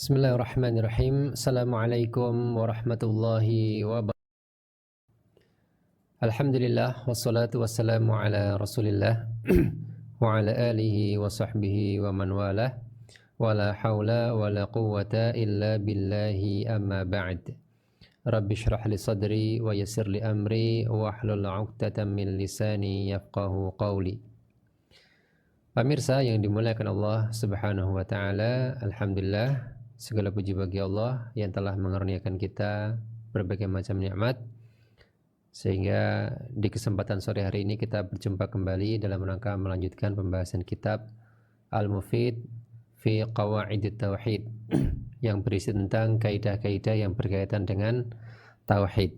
Bismillahirrahmanirrahim. Assalamualaikum warahmatullahi wabarakatuh. Alhamdulillah wassalatu wassalamu ala Rasulillah wa ala alihi wa sahbihi wa man walah. Wala haula wala quwwata illa billahi amma ba'd. Rabbi shrah li sadri wa yassir li amri wahlul 'uqdatam min lisani yafqahu qawli. Pemirsa yang dimuliakan Allah Subhanahu wa taala, alhamdulillah segala puji bagi Allah yang telah mengaruniakan kita berbagai macam nikmat, sehingga di kesempatan sore hari ini kita berjumpa kembali dalam rangka melanjutkan pembahasan kitab Al-Mufid fi Qawaidit Tauhid yang berisi tentang kaidah-kaidah yang berkaitan dengan tauhid.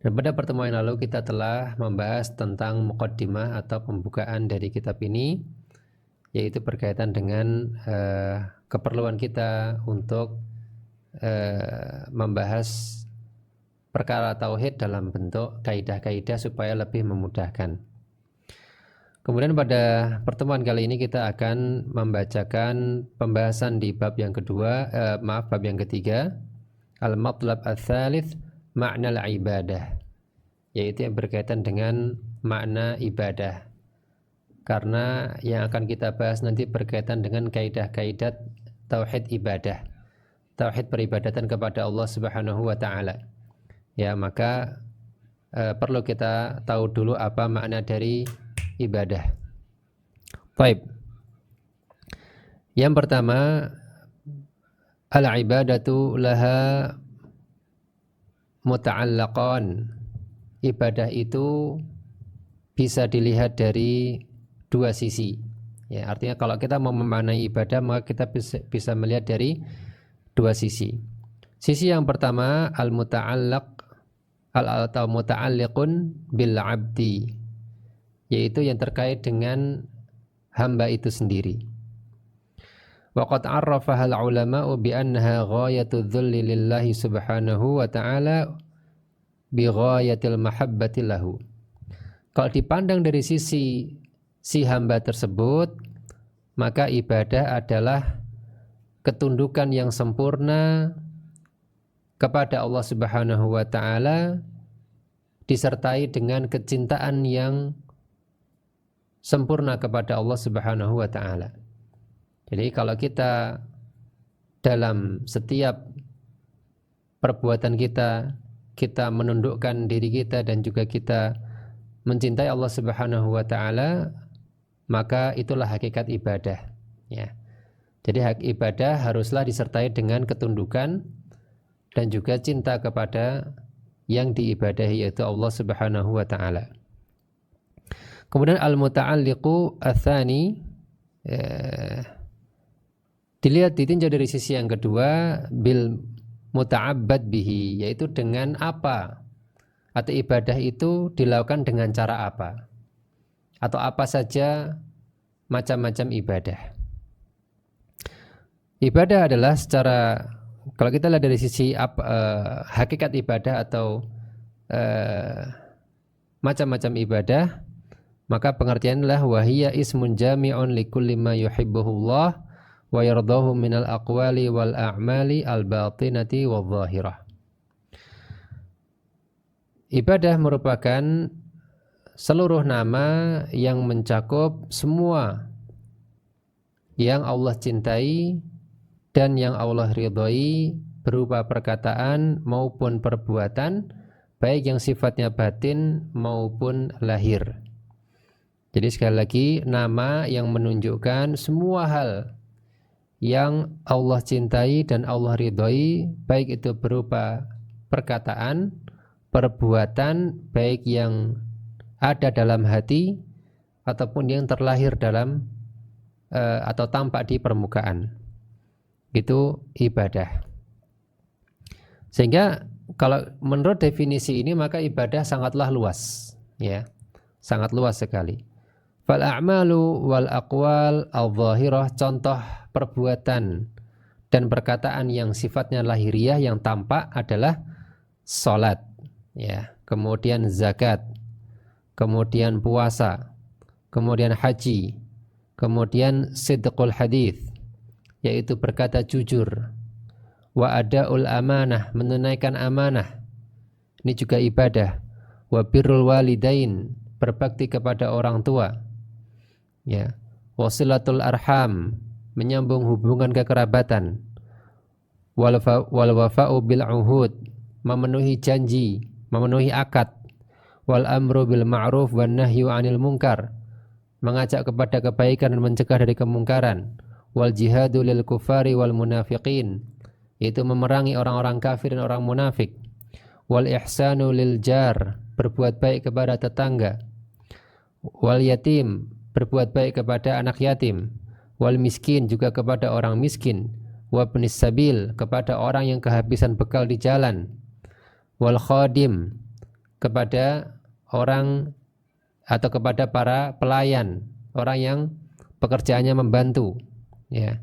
Dan pada pertemuan yang lalu kita telah membahas tentang muqaddimah atau pembukaan dari kitab ini, yaitu berkaitan dengan keperluan kita untuk membahas perkara tauhid dalam bentuk kaidah-kaidah supaya lebih memudahkan. Kemudian pada pertemuan kali ini kita akan membacakan pembahasan di bab yang bab yang ketiga, al-matlab ats-tsalits, makna al-ibadah, yaitu yang berkaitan dengan makna ibadah. Karena yang akan kita bahas nanti berkaitan dengan kaidah-kaidah tauhid ibadah, tauhid peribadatan kepada Allah Subhanahu wa taala. Ya, maka perlu kita tahu dulu apa makna dari ibadah. Baik. Yang pertama, al-ibadatu laha muta'allaqan. Ibadah itu bisa dilihat dari dua sisi. Ya, artinya kalau kita mau memaknai ibadah, maka kita bisa melihat dari dua sisi. Sisi yang pertama, al-muta'allaq atau muta'alliqun bil 'abdi, yaitu yang terkait dengan hamba itu sendiri. Wa qad 'arrafaha al-'ulama'u bi annaha ghayatu dzulli lillahi subhanahu wa ta'ala bi ghayatil mahabbati lahu. Kalau dipandang dari sisi si hamba tersebut, maka ibadah adalah ketundukan yang sempurna kepada Allah Subhanahu wa taala disertai dengan kecintaan yang sempurna kepada Allah Subhanahu wa taala. Jadi kalau kita dalam setiap perbuatan kita menundukkan diri kita dan juga kita mencintai Allah Subhanahu wa taala, maka itulah hakikat ibadah, ya. Jadi hak ibadah haruslah disertai dengan ketundukan dan juga cinta kepada yang diibadahi, yaitu Allah Subhanahu wa taala. Kemudian al-muta'alliqu ats-tsani, ditinjau dari sisi yang kedua, bil muta'abbad bihi, yaitu dengan apa, atau ibadah itu dilakukan dengan cara apa, atau apa saja macam-macam ibadah. Ibadah adalah secara, kalau kita lihat dari sisi hakikat ibadah atau macam-macam ibadah, maka pengertian adalah wahiyya ismun jami'un likulli ma yuhibbuhullah wa yardahu minal aqwali wal a'mali al batinati wal zahirah. Ibadah merupakan seluruh nama yang mencakup semua yang Allah cintai dan yang Allah ridhoi berupa perkataan maupun perbuatan, baik yang sifatnya batin maupun lahir. Jadi sekali lagi, nama yang menunjukkan semua hal yang Allah cintai dan Allah ridhoi, baik itu berupa perkataan, perbuatan, baik yang ada dalam hati ataupun yang terlahir dalam atau tampak di permukaan. Itu ibadah. Sehingga kalau menurut definisi ini, maka ibadah sangatlah luas, ya, sangat luas sekali. Fal a'malu wal aqwal al-zahirah, contoh perbuatan dan perkataan yang sifatnya lahiriah yang tampak adalah salat, ya, kemudian zakat, kemudian puasa, kemudian haji, kemudian sidqul hadis, yaitu berkata jujur. Wa adaul amanah, menunaikan amanah, ini juga ibadah. Wa birrul walidain, berbakti kepada orang tua. Ya. Wasilatul arham, menyambung hubungan kekerabatan. Wal wafa'u bil uhud, memenuhi janji, memenuhi akad. Wal amru bil ma'ruf wan nahyu 'anil munkar, mengajak kepada kebaikan dan mencegah dari kemungkaran. Wal jihadu lil kufari wal munafiqin, yaitu memerangi orang-orang kafir dan orang munafik. Wal ihsanu lil jar, berbuat baik kepada tetangga. Wal yatim, berbuat baik kepada anak yatim. Wal miskin, juga kepada orang miskin. Wa ibnis sabil, kepada orang yang kehabisan bekal di jalan. Wal khadim, kepada orang atau kepada para pelayan, orang yang pekerjaannya membantu, ya.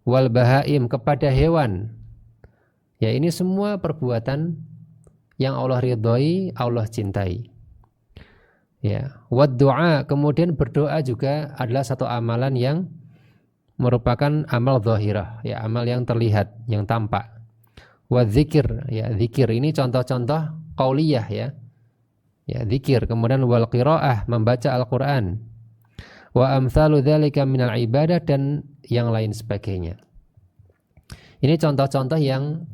Wal bahaim, kepada hewan. Ya, ini semua perbuatan yang Allah ridhoi, Allah cintai. Ya, wad du'a, kemudian berdoa juga adalah satu amalan yang merupakan amal zahirah, ya, amal yang terlihat, yang tampak. Wa dzikir, ya, zikir ini contoh-contoh qauliyah, ya. Ya, zikir. Kemudian wal qiraah, membaca Al-Qur'an. Wa amsalu dzalika minal ibadah, dan yang lain sebagainya. Ini contoh-contoh yang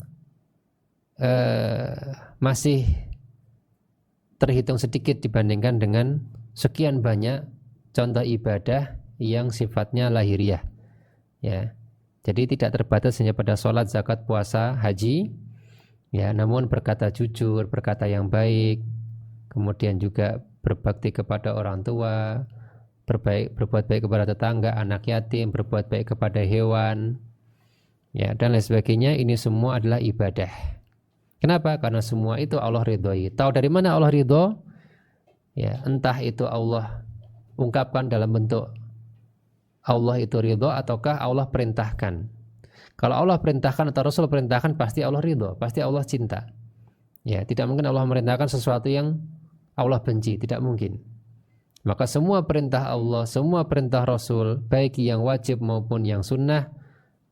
masih terhitung sedikit dibandingkan dengan sekian banyak contoh ibadah yang sifatnya lahiriah. Ya, jadi tidak terbatas hanya pada sholat, zakat, puasa, haji, ya, namun berkata jujur, berkata yang baik, kemudian juga berbakti kepada orang tua, berbuat baik kepada tetangga, anak yatim, berbuat baik kepada hewan, ya, dan lain sebagainya. Ini semua adalah ibadah. Kenapa? Karena semua itu Allah ridhoi. Tahu dari mana Allah ridho? Ya, entah itu Allah ungkapkan dalam bentuk Allah itu ridho, ataukah Allah perintahkan. Kalau Allah perintahkan atau Rasul perintahkan, pasti Allah ridho, pasti Allah cinta. Ya, tidak mungkin Allah merintahkan sesuatu yang Allah benci, tidak mungkin. Maka semua perintah Allah, semua perintah Rasul, baik yang wajib maupun yang sunnah,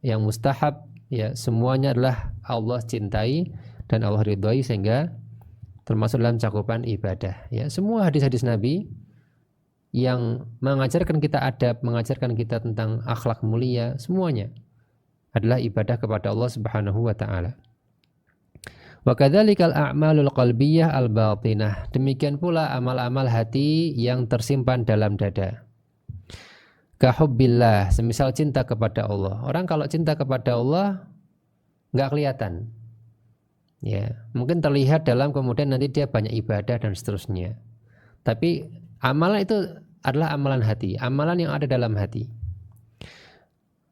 yang mustahab, ya, semuanya adalah Allah cintai dan Allah ridhoi, sehingga termasuk dalam cakupan ibadah. Ya, semua hadis-hadis Nabi yang mengajarkan kita adab, mengajarkan kita tentang akhlak mulia, semuanya adalah ibadah kepada Allah Subhanahu wa taala. Wa kadzalikal a'malul qalbiyah al-batinah, demikian pula amal-amal hati yang tersimpan dalam dada. Ka hubbillah, semisal cinta kepada Allah. Orang kalau cinta kepada Allah enggak kelihatan. Ya, mungkin terlihat dalam kemudian nanti dia banyak ibadah dan seterusnya. Tapi amalan itu adalah amalan hati, amalan yang ada dalam hati.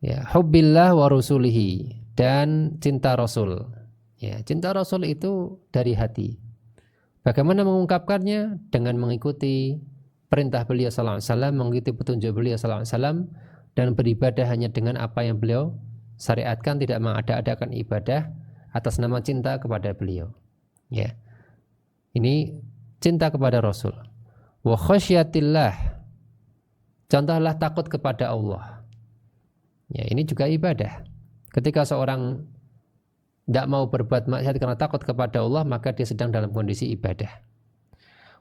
Ya, hubbillah wa rusulihi, dan cinta Rasul. Ya, cinta Rasul itu dari hati. Bagaimana mengungkapkannya? Dengan mengikuti perintah beliau sallallahu alaihi wasallam, mengikuti petunjuk beliau sallallahu alaihi wasallam, dan beribadah hanya dengan apa yang beliau syariatkan, tidak mengada-adakan ibadah atas nama cinta kepada beliau. Ya. Ini cinta kepada Rasul. Wa khasyatillah, contohlah takut kepada Allah. Ya, ini juga ibadah. Ketika seorang tidak mau berbuat maksiat karena takut kepada Allah, maka dia sedang dalam kondisi ibadah.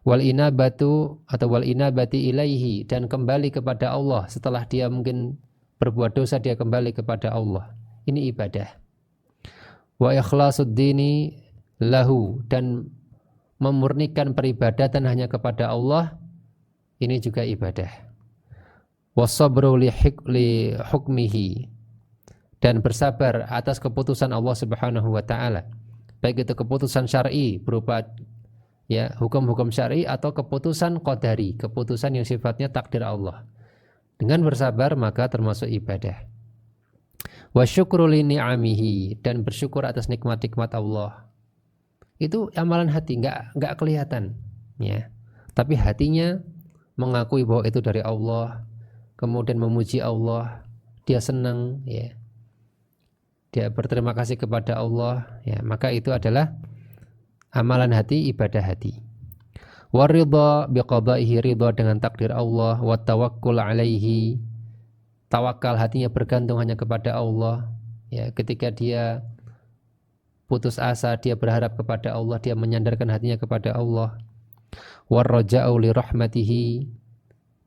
Wal inabatu atau wal inabati ilaihi, dan kembali kepada Allah setelah dia mungkin berbuat dosa, dia kembali kepada Allah. Ini ibadah. Wa ikhlasud dini lahu, dan memurnikan peribadatan hanya kepada Allah, ini juga ibadah. Wasabru li hukmihi, dan bersabar atas keputusan Allah Subhanahu wa taala, baik itu keputusan syar'i berupa, ya, hukum-hukum syar'i, atau keputusan qadari, keputusan yang sifatnya takdir Allah. Dengan bersabar maka termasuk ibadah. Wa syukru li ni'amihi, dan bersyukur atas nikmat-nikmat Allah. Itu amalan hati, enggak kelihatan, ya. Tapi hatinya mengakui bahwa itu dari Allah, kemudian memuji Allah, dia senang, ya. Dia berterima kasih kepada Allah, ya, maka itu adalah amalan hati, ibadah hati. Wa ridha biqadaihi, ridha dengan takdir Allah, wa tawakkul alaihi, tawakal, hatinya bergantung hanya kepada Allah. Ya, ketika dia putus asa, dia berharap kepada Allah, dia menyandarkan hatinya kepada Allah. Warraja'u li rahmatihi,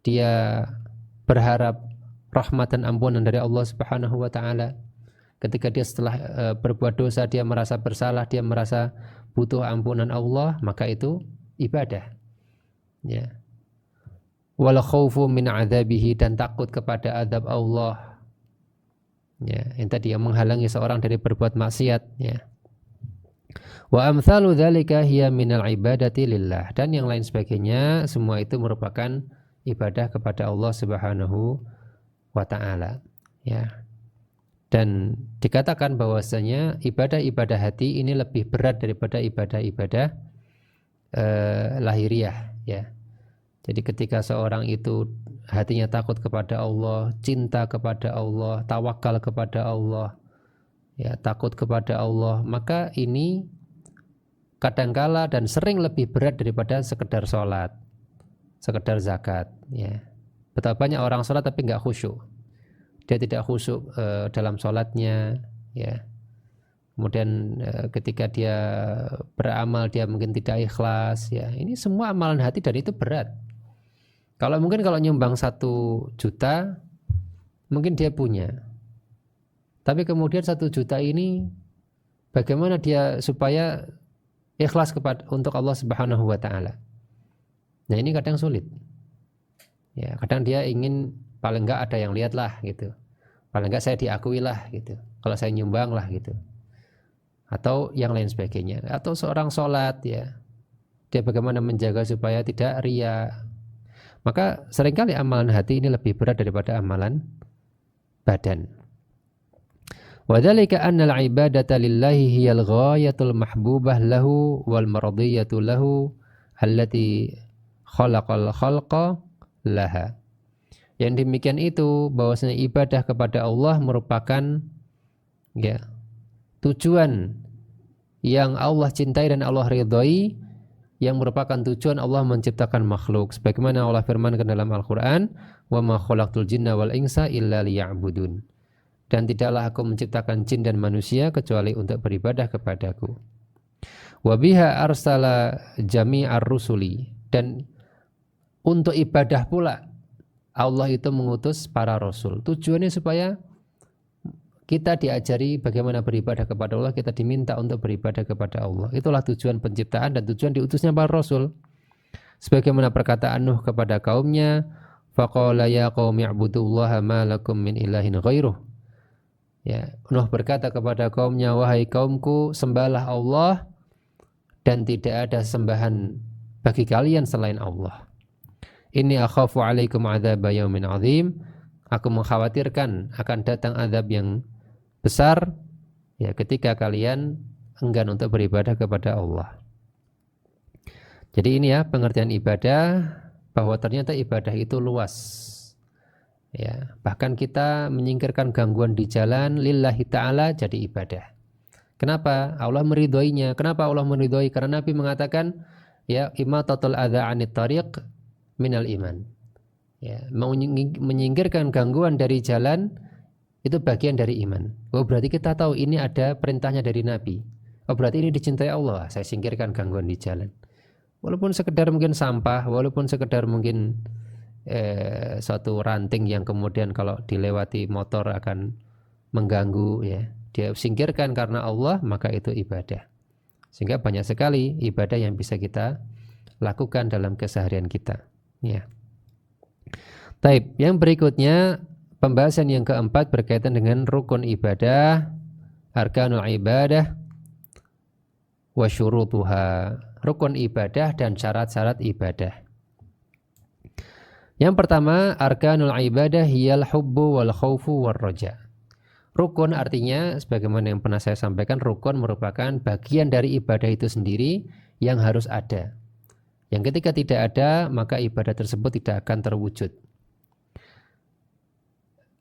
dia berharap rahmat dan ampunan dari Allah Subhanahu wa taala. Ketika dia setelah berbuat dosa, dia merasa bersalah, dia merasa butuh ampunan Allah, maka itu ibadah. Ya. Wal khaufu min adzabihi, dan takut kepada azab Allah. Ya, yang tadi yang menghalangi seorang dari berbuat maksiat, ya. Wa amsalu dzalika hiya minal ibadati lillah, dan yang lain sebagainya, semua itu merupakan ibadah kepada Allah Subhanahu wa taala. Ya. Dan dikatakan bahwasanya ibadah-ibadah hati ini lebih berat daripada ibadah-ibadah lahiriah, ya. Jadi ketika seorang itu hatinya takut kepada Allah, cinta kepada Allah, tawakal kepada Allah, ya, takut kepada Allah, maka ini kadangkala dan sering lebih berat daripada sekedar sholat, sekedar zakat, ya. Betapa banyak orang sholat tapi nggak khusyuk. Dia tidak khusyuk dalam sholatnya, ya. Kemudian ketika dia beramal, dia mungkin tidak ikhlas, ya. Ini semua amalan hati dan itu berat. Kalau nyumbang 1 juta, mungkin dia punya. Tapi kemudian 1 juta ini, bagaimana dia supaya ikhlas untuk Allah Subhanahu wa taala. Nah, ini kadang sulit. Ya, kadang dia ingin paling enggak ada yang lihat lah gitu. Paling enggak saya diakui lah gitu. Kalau saya nyumbang lah gitu. Atau yang lain sebagainya. Atau seorang sholat, ya, dia bagaimana menjaga supaya tidak riya. Maka seringkali amalan hati ini lebih berat daripada amalan badan. Wa dzalika anna al-ibadata lillahi hiyal ghayatul mahbubah lahu wal maradiyatu lahu allati khalaqal khalqa laha. Yang demikian itu bahwasanya ibadah kepada Allah merupakan, ya, tujuan yang Allah cintai dan Allah ridhai, yang merupakan tujuan Allah menciptakan makhluk. Sebagaimana Allah firmankan dalam Al-Quran, wa ma khalaqtul jinna wal insa illa liya'budun. Dan tidaklah aku menciptakan jin dan manusia kecuali untuk beribadah kepadaku. Wa biha arsala jami'ar rusuli, dan untuk ibadah pula Allah itu mengutus para rasul. Tujuannya supaya kita diajari bagaimana beribadah kepada Allah, kita diminta untuk beribadah kepada Allah. Itulah tujuan penciptaan dan tujuan diutusnya para rasul. Sebagaimana perkataan Nuh kepada kaumnya, faqala ya qaumi ibudullaha ma lakum min ilahin ghairuh. Ya, Nuh berkata kepada kaumnya, wahai kaumku, sembahlah Allah dan tidak ada sembahan bagi kalian selain Allah. Inni akhafu alaikum adzaba yaumin azim. Aku mengkhawatirkan akan datang azab yang besar, ya, ketika kalian enggan untuk beribadah kepada Allah. Jadi ini, ya, pengertian ibadah, bahwa ternyata ibadah itu luas. Ya, bahkan kita menyingkirkan gangguan di jalan lillahi ta'ala jadi ibadah. Kenapa? Allah meridhoinya. Kenapa Allah meridhoi? Karena Nabi mengatakan, ya, imatatul adza 'anit tariq minal iman. Ya, menyingkirkan gangguan dari jalan itu bagian dari iman. Oh, berarti kita tahu ini ada perintahnya dari Nabi. Oh, berarti ini dicintai Allah. Saya singkirkan gangguan di jalan. Walaupun sekedar mungkin sampah, walaupun sekedar mungkin suatu ranting yang kemudian kalau dilewati motor akan mengganggu, ya, dia singkirkan karena Allah, maka itu ibadah. Sehingga banyak sekali ibadah yang bisa kita lakukan dalam keseharian kita. Ya. Taib, yang berikutnya pembahasan yang keempat berkaitan dengan rukun ibadah, arkanul ibadah wa syurutuha, rukun ibadah dan syarat-syarat ibadah. Yang pertama, arkanul ibadah hiyal hubbu wal khaufu war raja. Rukun artinya, sebagaimana yang pernah saya sampaikan, rukun merupakan bagian dari ibadah itu sendiri yang harus ada. Yang ketika tidak ada, maka ibadah tersebut tidak akan terwujud.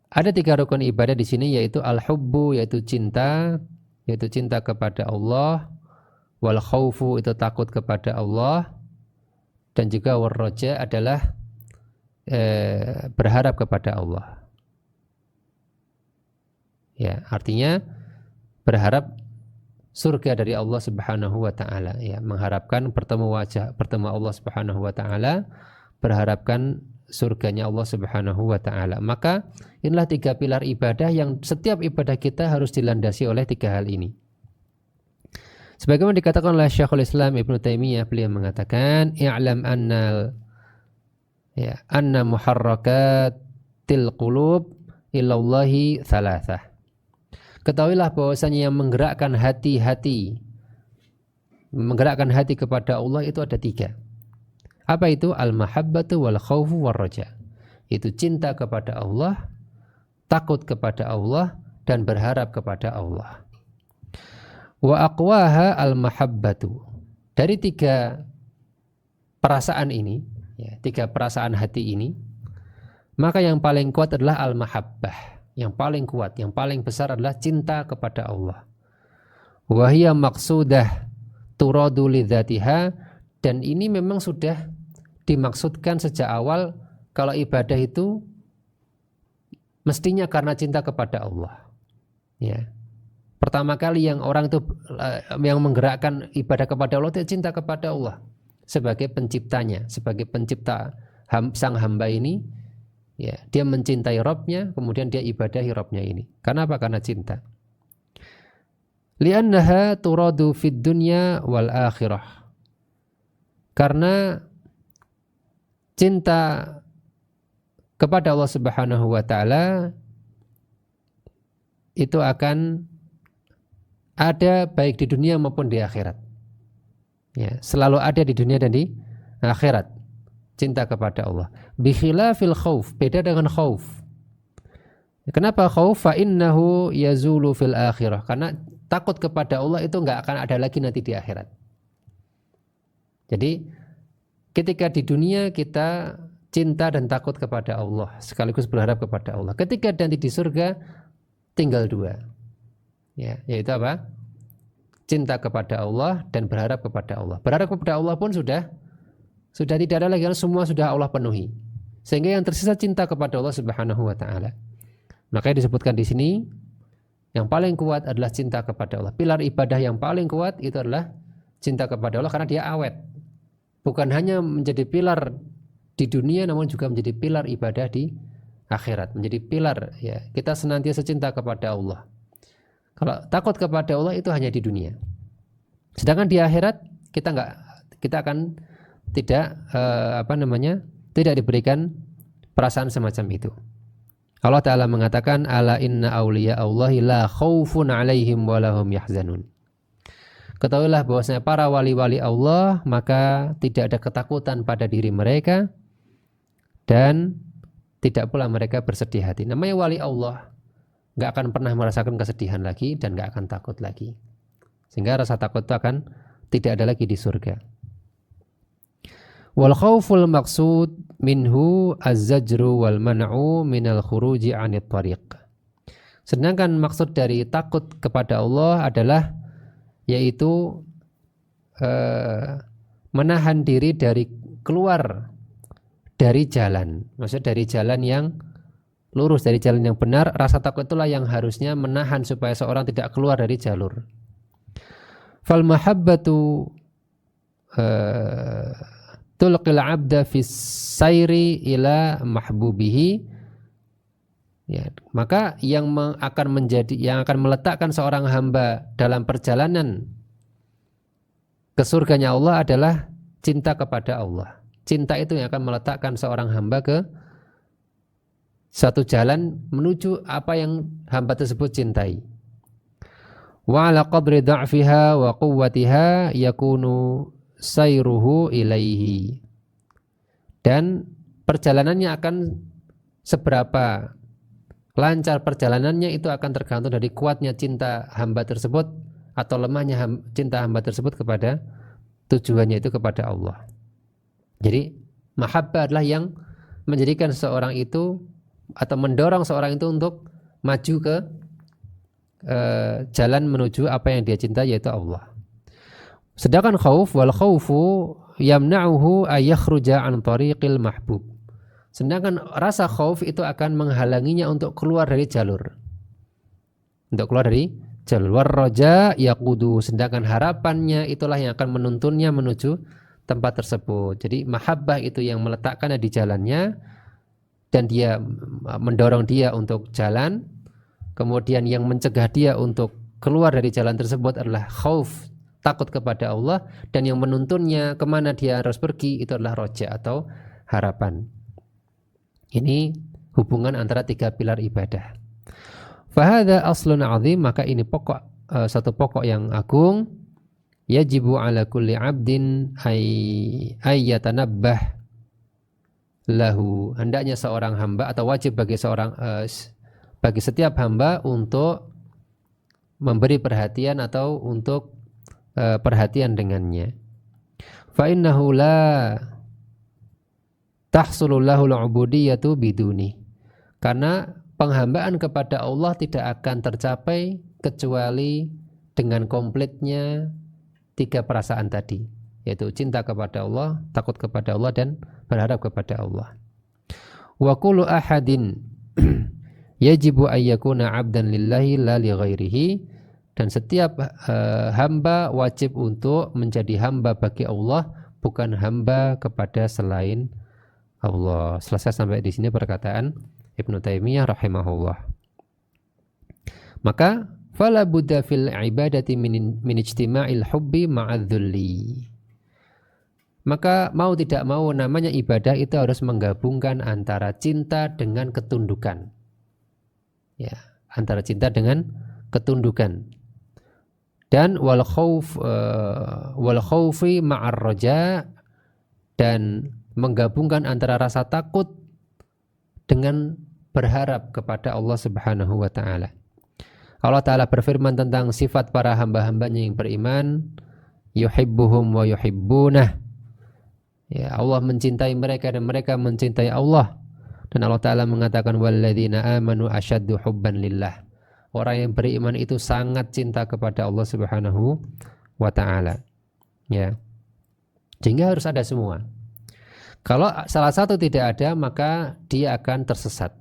Ada 3 rukun ibadah di sini, yaitu al-hubbu, yaitu cinta kepada Allah, wal khaufu, itu takut kepada Allah, dan juga war raja adalah berharap kepada Allah. Ya, artinya berharap surga dari Allah Subhanahu wa taala, ya, mengharapkan bertemu Allah Subhanahu wa taala, berharapkan surganya Allah Subhanahu wa taala. Maka inilah 3 pilar ibadah yang setiap ibadah kita harus dilandasi oleh 3 hal ini. Sebagaimana dikatakan oleh Syekhul Islam Ibnu Taimiyah, beliau mengatakan, "I'lam anna muharrakatil qulub ilallahi thalathah." Ketahuilah bahwasanya yang menggerakkan hati kepada Allah itu ada 3. Apa itu? Al-mahabbatu wal khaufu war raja. Itu cinta kepada Allah, takut kepada Allah, dan berharap kepada Allah. Wa aqwaha al-mahabbatu. Dari 3 perasaan ini, ya, 3 perasaan hati ini, maka yang paling kuat adalah al-mahabbah. Yang paling kuat, yang paling besar adalah cinta kepada Allah. Wa hiya maqsudah turadu lidzatiha, dan ini memang sudah dimaksudkan sejak awal kalau ibadah itu mestinya karena cinta kepada Allah. Ya. Pertama kali yang orang itu yang menggerakkan ibadah kepada Allah itu cinta kepada Allah sebagai penciptanya, sebagai pencipta sang hamba ini. Ya, dia mencintai Rabb-nya, kemudian dia ibadahi Rabb-nya ini. Karena apa? Karena cinta. Li'annaha turadu fid dunya wal akhirah. Karena cinta kepada Allah Subhanahu wa taala itu akan ada baik di dunia maupun di akhirat. Ya, selalu ada di dunia dan di akhirat. Cinta kepada Allah. Bi khilafil khauf, beda dengan khauf. Kenapa khauf? Fa innahu yazulu fil akhirah. Karena takut kepada Allah itu enggak akan ada lagi nanti di akhirat. Jadi ketika di dunia kita cinta dan takut kepada Allah, sekaligus berharap kepada Allah. Ketika nanti di surga tinggal 2. Ya, yaitu apa? Cinta kepada Allah dan berharap kepada Allah. Berharap kepada Allah pun sudah tidak ada lagi, karena semua sudah Allah penuhi. Sehingga yang tersisa cinta kepada Allah Subhanahu wa taala. Makanya disebutkan di sini yang paling kuat adalah cinta kepada Allah. Pilar ibadah yang paling kuat itu adalah cinta kepada Allah karena dia awet. Bukan hanya menjadi pilar di dunia namun juga menjadi pilar ibadah di akhirat. Menjadi pilar, ya, kita senantiasa cinta kepada Allah. Kalau takut kepada Allah itu hanya di dunia. Sedangkan di akhirat kita akan tidak tidak diberikan perasaan semacam itu. Allah Ta'ala mengatakan, ala inna awliya Allahi la khawfun alaihim walahum yahzanun. Ketahuilah bahwasanya para wali-wali Allah maka tidak ada ketakutan pada diri mereka dan tidak pula mereka bersedih hati. Namanya wali Allah gak akan pernah merasakan kesedihan lagi dan gak akan takut lagi. Sehingga rasa takut itu akan tidak ada lagi di surga. Wal khawful maqsud minhu az-zajru wal man'u minal khuruji 'anit thariq. Sedangkan maksud dari takut kepada Allah adalah yaitu menahan diri dari keluar dari jalan. Maksud dari jalan yang lurus, dari jalan yang benar. Rasa takut itulah yang harusnya menahan supaya seorang tidak keluar dari jalur. Fal mahabbatu tulqil abda fis sayri ila mahbubihi, ya, maka yang akan meletakkan seorang hamba dalam perjalanan ke surganya Allah adalah cinta kepada Allah. Cinta itu yang akan meletakkan seorang hamba ke satu jalan menuju apa yang hamba tersebut cintai. Wa ala qadri da'fiha wa quwwatiha yakunu sayruhu ilaihi. Dan perjalanannya akan seberapa lancar perjalanannya itu akan tergantung dari kuatnya cinta hamba tersebut atau lemahnya cinta hamba tersebut kepada tujuannya itu kepada Allah. Jadi mahabbah adalah yang menjadikan seseorang itu atau mendorong seorang itu untuk maju ke jalan menuju apa yang dia cintai yaitu Allah. Sedangkan khauf, wal khaufu yamna'uhu ay yakhruja an tariqil mahbub. Sedangkan rasa khauf itu akan menghalanginya untuk keluar dari jalur. untuk keluar dari jalur. Warroja yaqudu, sedangkan harapannya itulah yang akan menuntunnya menuju tempat tersebut. Jadi mahabbah itu yang meletakkannya di jalannya dan dia mendorong dia untuk jalan. Kemudian yang mencegah dia untuk keluar dari jalan tersebut adalah khauf, takut kepada Allah, dan yang menuntunnya kemana dia harus pergi itu adalah roja atau harapan. Ini hubungan antara tiga pilar ibadah. Fahadha aslun azim, maka ini pokok, satu pokok yang agung. Yajibu ala kulli abdin ayyatanabbah lahu, hendaknya seorang hamba atau wajib bagi bagi setiap hamba untuk memberi perhatian atau untuk perhatian dengannya. Fa innahu la tahsulu lahul ubudiyatu biduni, karena penghambaan kepada Allah tidak akan tercapai kecuali dengan komplitnya tiga perasaan tadi, yaitu cinta kepada Allah, takut kepada Allah, dan berharap kepada Allah. Wa kullu ahadin yajibu ayyakuna abdan lillahi la li ghairihi, dan setiap hamba wajib untuk menjadi hamba bagi Allah, bukan hamba kepada selain Allah. Selesai sampai di sini perkataan Ibnu Taimiyah rahimahullah. Maka fala budda fil ibadati min ijtima'il hubbi ma'adzulli. Maka mau tidak mau namanya ibadah itu harus menggabungkan antara cinta dengan ketundukan. Ya, antara cinta dengan ketundukan. Dan wal khaufi ma'ar raja, dan menggabungkan antara rasa takut dengan berharap kepada Allah Subhanahu wa taala. Allah Ta'ala berfirman tentang sifat para hamba-hambanya yang beriman, yuhibbuhum wa yuhibbunah. Ya, Allah mencintai mereka dan mereka mencintai Allah. Dan Allah Ta'ala mengatakan walladzina amanu asyaddu hubban lillah. Orang yang beriman itu sangat cinta kepada Allah Subhanahu wa taala. Ya. Sehingga harus ada semua. Kalau salah satu tidak ada, maka dia akan tersesat.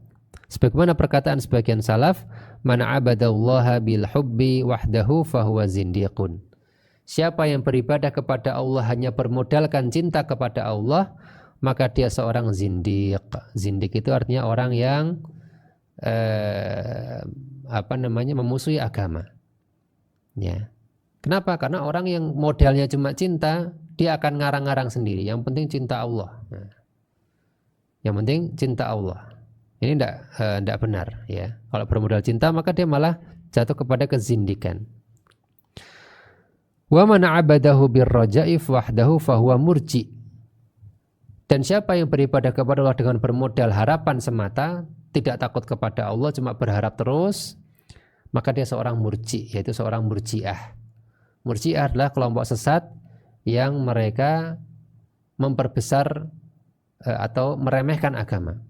Sebagaimana perkataan sebagian salaf, man abadallaha bil hubbi wahdahu fahuwa zindiqun. Siapa yang beribadah kepada Allah hanya bermodalkan cinta kepada Allah, maka dia seorang zindiq. Zindiq itu artinya orang yang memusuhi agama. Ya. Kenapa? Karena orang yang modalnya cuma cinta, dia akan ngarang-ngarang sendiri. Yang penting cinta Allah. Nah. Yang penting cinta Allah. Ini tidak benar. Ya. Kalau bermodal cinta, maka dia malah jatuh kepada kezindikan. Wa man abadahu birraja'i wahdahu fahuwa murji. Dan siapa yang beribadah kepada Allah dengan bermodal harapan semata, tidak takut kepada Allah, cuma berharap terus, maka dia seorang murji, yaitu seorang murji'ah. Murji'ah adalah kelompok sesat yang mereka memperbesar atau meremehkan agama.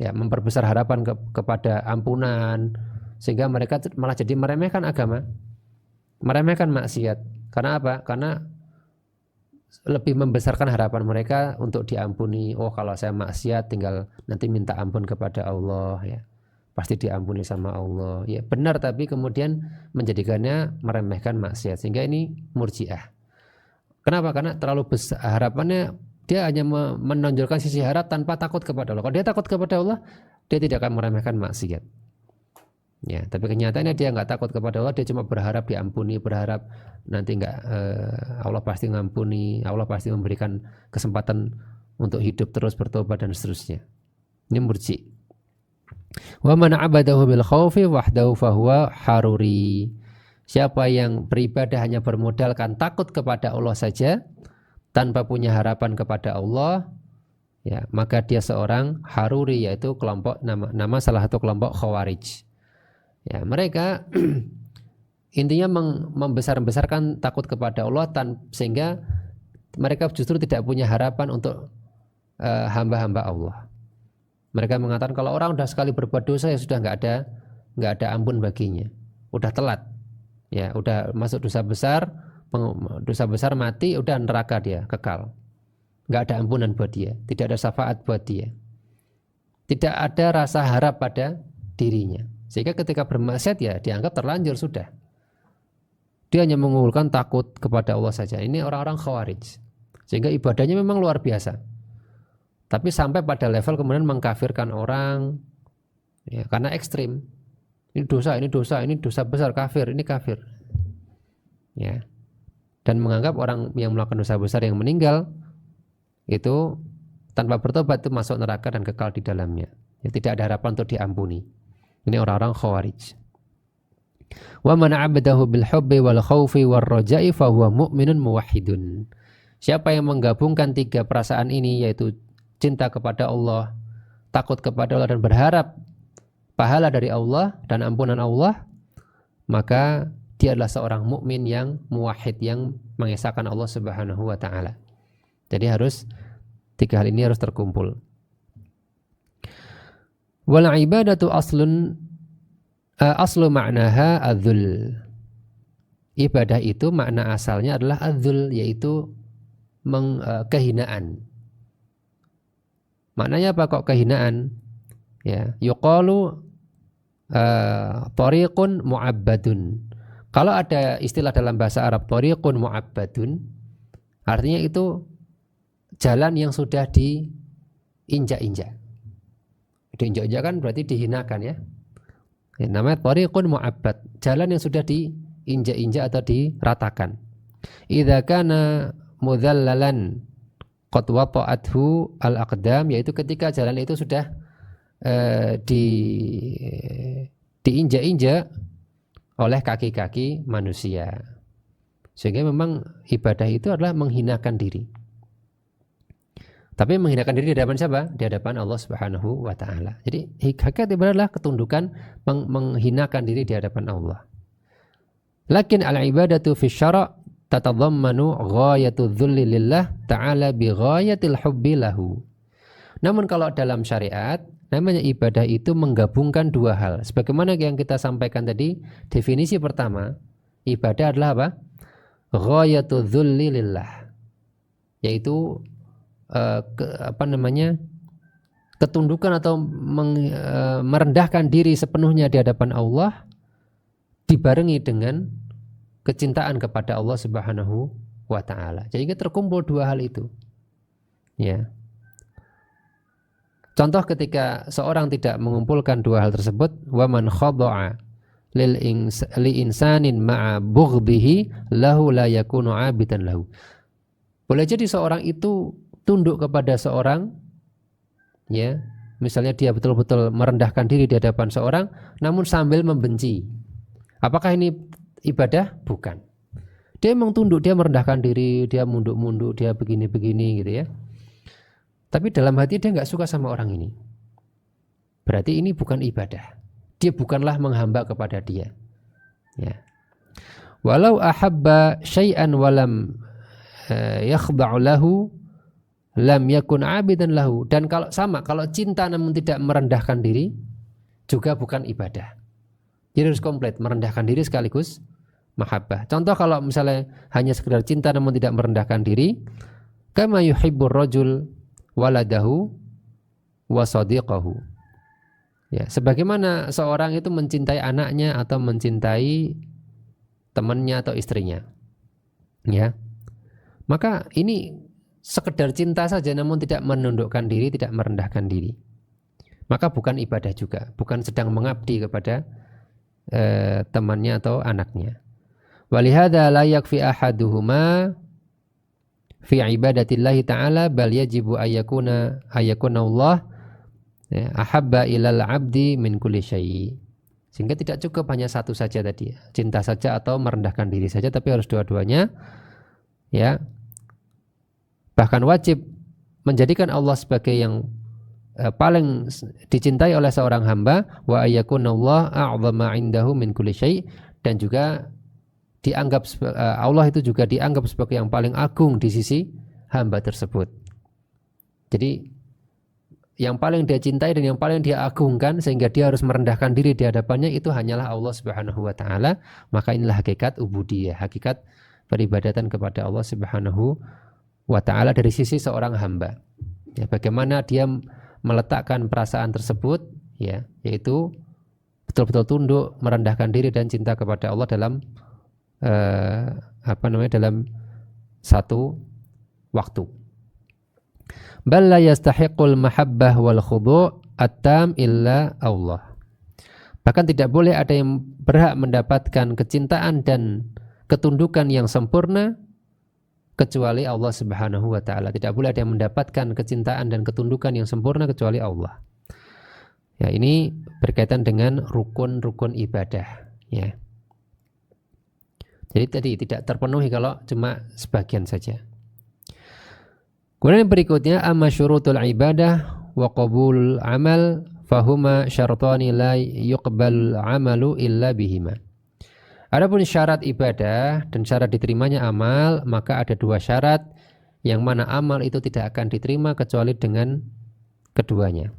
Ya, memperbesar harapan kepada ampunan, sehingga mereka malah jadi meremehkan agama, meremehkan maksiat. Karena apa? Karena lebih membesarkan harapan mereka untuk diampuni. Oh, kalau saya maksiat tinggal nanti minta ampun kepada Allah, ya pasti diampuni sama Allah. Ya benar, tapi kemudian menjadikannya meremehkan maksiat, sehingga ini murji'ah. Kenapa? Karena terlalu besar harapannya, dia hanya menonjolkan sisi harap tanpa takut kepada Allah. Kalau dia takut kepada Allah, dia tidak akan meremehkan maksiat. Ya, tapi kenyataannya dia nggak takut kepada Allah, dia cuma berharap diampuni, berharap nanti Allah pasti ngampuni, Allah pasti memberikan kesempatan untuk hidup terus, bertobat dan seterusnya. Ini murji. Wa man abadahu bil khaufi wahdahu fahuwa haruri. Siapa yang beribadah hanya bermodalkan takut kepada Allah saja, tanpa punya harapan kepada Allah, ya, maka dia seorang haruri, yaitu kelompok nama salah satu kelompok khawarij. Ya, mereka intinya membesar-besarkan takut kepada Allah sehingga mereka justru tidak punya harapan untuk hamba-hamba Allah. Mereka mengatakan kalau orang sudah sekali berbuat dosa, ya sudah nggak ada ampun baginya, udah telat, ya udah masuk dosa besar mati, udah neraka dia kekal, nggak ada ampunan buat dia, tidak ada syafaat buat dia, tidak ada rasa harap pada dirinya. Sehingga ketika bermaksiat ya dianggap terlanjur sudah. Dia hanya mengumpulkan takut kepada Allah saja. Ini orang-orang khawarij. Sehingga ibadahnya memang luar biasa. Tapi sampai pada level kemudian mengkafirkan orang ya, karena ekstrim. Ini dosa besar, kafir, ini kafir. Ya. Dan menganggap orang yang melakukan dosa besar yang meninggal itu tanpa bertobat itu masuk neraka dan kekal di dalamnya. Ya, tidak ada harapan untuk diampuni. Ini orang-orang khawarij. Wa man 'abadahu bil hubbi wal khaufi war raja'i fa huwa mu'minun muwahhidun. Siapa yang menggabungkan tiga perasaan ini, yaitu cinta kepada Allah, takut kepada Allah dan berharap pahala dari Allah dan ampunan Allah, maka dia adalah seorang mukmin yang muwahhid, yang mengesahkan Allah Subhanahu wa taala. Jadi harus tiga hal ini harus terkumpul. Wal ibadatu aslu ma'naha adzul. Ibadah itu makna asalnya adalah adzul, yaitu kehinaan. Maknanya apa kok kehinaan? Ya, yuqalu tariqun mu'abbadun. Kalau ada istilah dalam bahasa Arab tariqun mu'abbadun, artinya itu jalan yang sudah diinjak-injak. Diinjak-injak kan berarti dihinakan ya. Namanya tariqun mu'abbad, jalan yang sudah diinjak-injak atau diratakan. Idza kana mudzallalan qad wata'athu al-aqdam, yaitu ketika jalan itu sudah diinjak-injak oleh kaki-kaki manusia. Sehingga memang ibadah itu adalah menghinakan diri. Tapi menghinakan diri di hadapan siapa? Di hadapan Allah Subhanahu wa taala. Jadi hakikat ibadah adalah ketundukan, menghinakan diri di hadapan Allah. Lakin al-ibadatu fi syara' tatadhammanu ghayatu dzulli lillah ta'ala bi ghayatil hubbi lahu. Namun kalau dalam syariat, namanya ibadah itu menggabungkan dua hal. Sebagaimana yang kita sampaikan tadi, definisi pertama, ibadah adalah apa? Ghayatu dzulli lillah. Yaitu ketundukan atau merendahkan diri sepenuhnya di hadapan Allah dibarengi dengan kecintaan kepada Allah Subhanahu wa taala. Jadi terkumpul dua hal itu. Ya. Contoh ketika seorang tidak mengumpulkan dua hal tersebut, wa man khada'a li insanin ma'a bughdhihi lahu la yakunu 'abidan lahu. Boleh jadi seorang itu tunduk kepada seorang, ya, misalnya dia betul-betul merendahkan diri di hadapan seorang, namun sambil membenci. Apakah ini ibadah? Bukan. Dia memang tunduk, dia merendahkan diri, dia munduk-munduk, dia begini-begini gitu ya. Tapi dalam hati dia nggak suka sama orang ini. Berarti ini bukan ibadah. Dia bukanlah menghamba kepada dia. Ya. Walau ahabba syai'an walam yakhda'u lahu lam yakun 'abidan lahu. Dan kalau sama, kalau cinta namun tidak merendahkan diri juga bukan ibadah. Jadi harus komplit, merendahkan diri sekaligus mahabbah. Contoh kalau misalnya hanya sekedar cinta namun tidak merendahkan diri, kama yuhibbur rajul waladahu wa sadiqahu. Ya, sebagaimana seorang itu mencintai anaknya atau mencintai temannya atau istrinya. Ya. Maka ini sekedar cinta saja namun tidak menundukkan diri, tidak merendahkan diri. Maka bukan ibadah juga, bukan sedang mengabdi kepada temannya atau anaknya. Walihada la yakfi ahaduhuma fi ibadatillahi ta'ala bal yajibu ayyakuna Allah ahabba ilal abdi min kulli syai'. Sehingga tidak cukup hanya satu saja tadi, cinta saja atau merendahkan diri saja, tapi harus dua-duanya. Ya. Bahkan wajib menjadikan Allah sebagai yang paling dicintai oleh seorang hamba, wa ayyakunallah a'zama 'indahu min kulli syai', dan juga dianggap Allah itu juga dianggap sebagai yang paling agung di sisi hamba tersebut. Jadi yang paling dia cintai dan yang paling dia agungkan sehingga dia harus merendahkan diri di hadapannya itu hanyalah Allah Subhanahu wa taala. Maka inilah hakikat ubudiyah, hakikat peribadatan kepada Allah Subhanahu wa ta'ala dari sisi seorang hamba. Ya, bagaimana dia meletakkan perasaan tersebut, ya, yaitu betul-betul tunduk, merendahkan diri dan cinta kepada Allah dalam dalam satu waktu. Bal la yastahiqul mahabbah wal khudu' at-tam illa Allah. Bahkan tidak boleh ada yang berhak mendapatkan kecintaan dan ketundukan yang sempurna kecuali Allah Subhanahu wa taala. Tidak boleh ada yang mendapatkan kecintaan dan ketundukan yang sempurna kecuali Allah. Ya, ini berkaitan dengan rukun-rukun ibadah, ya. Jadi tadi tidak terpenuhi kalau cuma sebagian saja. Kemudian yang berikutnya amma syurutul ibadah wa qabulul amal fahuma syartani la yuqbal amalu illa bihima. Adapun syarat ibadah dan syarat diterimanya amal, maka ada dua syarat yang mana amal itu tidak akan diterima kecuali dengan keduanya.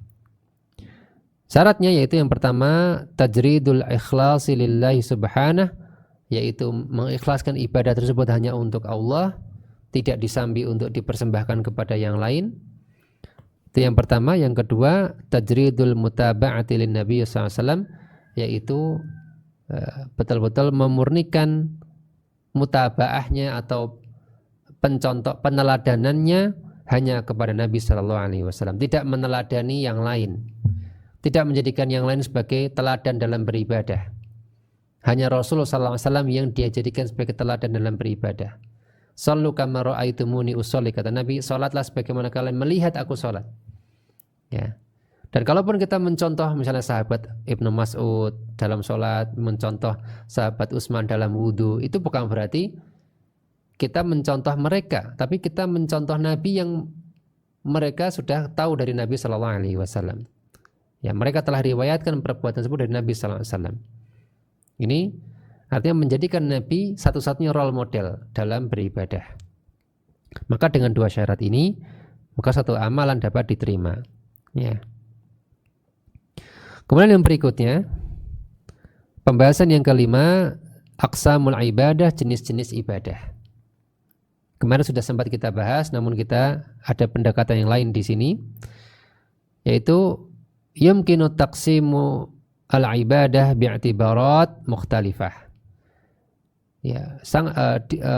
Syaratnya yaitu yang pertama tajridul ikhlasi lillahi subhanahu, yaitu mengikhlaskan ibadah tersebut hanya untuk Allah, tidak disambi untuk dipersembahkan kepada yang lain. Itu yang pertama. Yang kedua, tajridul mutaba'ati lin Nabi sallallahu alaihi wasallam, yaitu betul-betul memurnikan mutaba'ahnya atau peneladanannya hanya kepada Nabi sallallahu alaihi wasallam, tidak meneladani yang lain, tidak menjadikan yang lain sebagai teladan dalam beribadah. Hanya Rasulullah sallallahu alaihi wasallam yang dia jadikan sebagai teladan dalam beribadah. Sallu kama ra'aitumuni usolli, kata Nabi, salatlah sebagaimana kalian melihat aku salat. Ya. Dan kalaupun kita mencontoh misalnya sahabat Ibnu Mas'ud dalam salat, mencontoh sahabat Utsman dalam wudu, itu bukan berarti kita mencontoh mereka, tapi kita mencontoh Nabi yang mereka sudah tahu dari Nabi sallallahu alaihi wasallam. Ya, mereka telah riwayatkan perbuatan tersebut dari Nabi sallallahu alaihi wasallam. Ini artinya menjadikan Nabi satu-satunya role model dalam beribadah. Maka dengan dua syarat ini, maka satu amalan dapat diterima. Ya. Kemudian yang berikutnya, pembahasan yang kelima, aqsamul ibadah, jenis-jenis ibadah. Kemarin sudah sempat kita bahas, namun kita ada pendekatan yang lain di sini, yaitu yumkinu taqsimu al-ibadah bi'tibarat mukhtalifah. Ya,